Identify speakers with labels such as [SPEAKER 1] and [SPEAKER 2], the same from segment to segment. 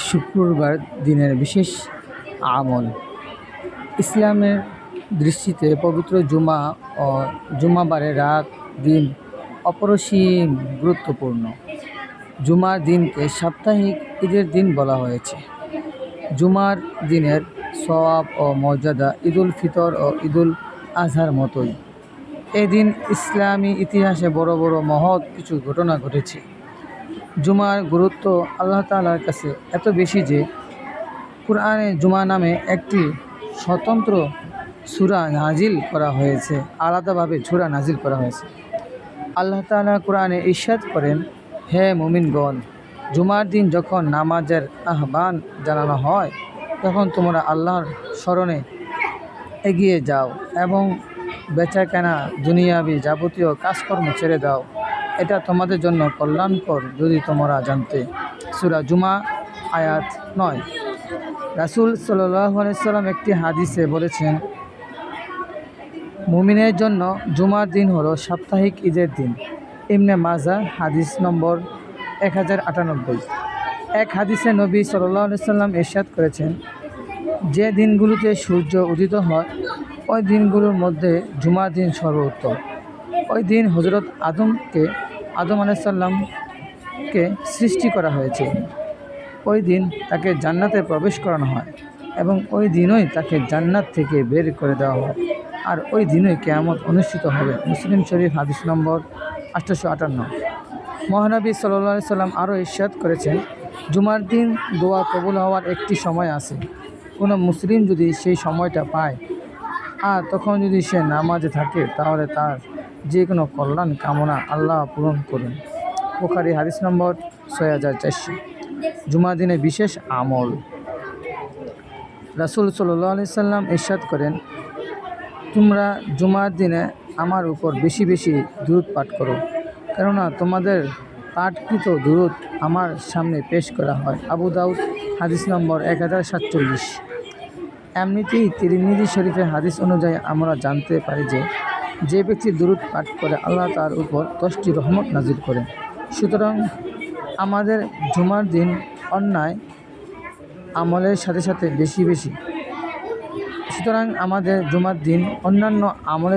[SPEAKER 1] শুক্রবার দিনের বিশেষ আমল। ইসলামের দৃষ্টিতে পবিত্র জুমা ও জুমাবারের রাত দিন অপরিসীম গুরুত্বপূর্ণ। জুমার দিনকে সাপ্তাহিক ঈদের দিন বলা হয়েছে। জুমার দিনের সওয়াব ও মর্যাদা ঈদুল ফিতর ও ঈদুল আজহার মতোই। এদিন ইসলামী ইতিহাসে বড় বড় মহৎ কিছু ঘটনা ঘটেছে। জুমার গুরুত্ব আল্লাহ তাআলার কাছে এত বেশি যে কুরআনে জুমা নামে একটি স্বতন্ত্র সূরা নাজিল করা হয়েছে, আলাদাভাবে সূরা নাজিল করা হয়েছে। আল্লাহ তাআলা কুরআনে ইরশাদ করেন, হে মুমিনগণ, জুমার দিন যখন নামাজের আহ্বান জানানো হয় তখন তোমরা আল্লাহর স্মরণে এগিয়ে যাও এবং বেচাকেনা দুনিয়াবি যাবতীয় কাজকর্ম ছেড়ে দাও। এটা তোমাদের জন্য কল্যাণকর যদি তোমরা জানতে। সূরা জুমা আয়াত 9। রাসূল সাল্লাল্লাহু আলাইহি সাল্লাম একটি হাদিসে বলেছেন, মুমিনের জন্য জুমার দিন হলো সাপ্তাহিক ঈদের দিন। ইবনে মাজাহ হাদিস নম্বর 1098। এক হাদিসে নবী সাল্লাল্লাহু আলাইহি সাল্লাম ইরশাদ করেছেন, যে দিনগুলোতে সূর্য উদিত হয় ওই দিনগুলোর মধ্যে জুমার দিন সর্বোত্তম। ওই দিন হযরত আদম আলাইহিস সালামকে সৃষ্টি করা হয়েছে। ওই দিন তাকে জান্নাতে প্রবেশ করানো হয় এবং ওই দিনই তাকে জান্নাত থেকে বের করে দেওয়া হয়, আর ওই দিনই কিয়ামত অনুষ্ঠিত হবে। মুসলিম শরীফ হাদিস নম্বর 858। মহানবী সাল্লাল্লাহু আলাইহি সাল্লাম আরও ইরশাদ করেছেন, জুমার দিন দোয়া কবুল হওয়ার একটি সময় আছে। কোনো মুসলিম যদি সেই সময়টা পায় আর তখন যদি সে নামাজে থাকে তাহলে তার যে কোনো কল্যাণ কামনা আল্লাহ পূরণ করুন। বুখারী হাদিস নম্বর 6400। জুমার দিনে বিশেষ আমল। রাসূল সাল্লাল্লাহু আলাইহি সাল্লাম ইরশাদ করেন, তোমরা জুমার দিনে আমার উপর বেশি বেশি দুরূদ পাঠ করো, কেননা তোমাদের পাঠকৃত দুরূদ আমার সামনে পেশ করা হয়। আবু দাউদ হাদিস নম্বর 1047। এমনিতেই তিরমিজি শরীফের হাদিস অনুযায়ী আমরা জানতে পারি যে ব্যক্তি দুরূদ পাঠ করে আল্লাহ তার উপর 10টি রহমত নাজিল করেন। সুতরাং আমাদের জুমার দিন অন্যান্য আমলের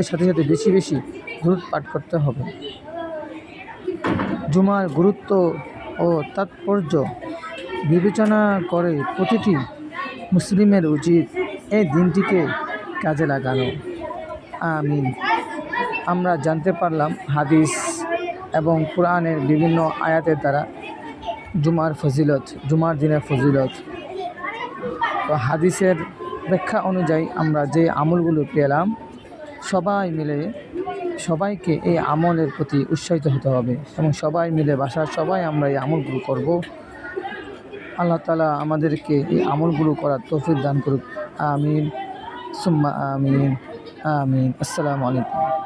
[SPEAKER 1] সাথে বেশি বেশি দুরূদ পাঠ করতে হবে। জুমার গুরুত্ব ও তাৎপর্য বিবেচনা করে প্রতিটি মুসলিমের উচিত এই দিনটিকে কাজে লাগানো। আমিন। আমরা জানতে পারলাম হাদিস এবং কুরআনের বিভিন্ন আয়াতের দ্বারা জুমার দিনের ফজিলত। তো হাদিসের ব্যাখ্যা অনুযায়ী আমরা যে আমলগুলো পেলাম, সবাইকে এই আমলের প্রতি উৎসাহিত হতে হবে এবং সবাই মিলে বাসার সবাই আমরা এই আমলগুলো করব। আল্লাহ তাআলা আমাদেরকে এই আমলগুলো করার তৌফিক দান করুক। আমিন সুম্মা আমিন। আমিন। আসসালামু আলাইকুম।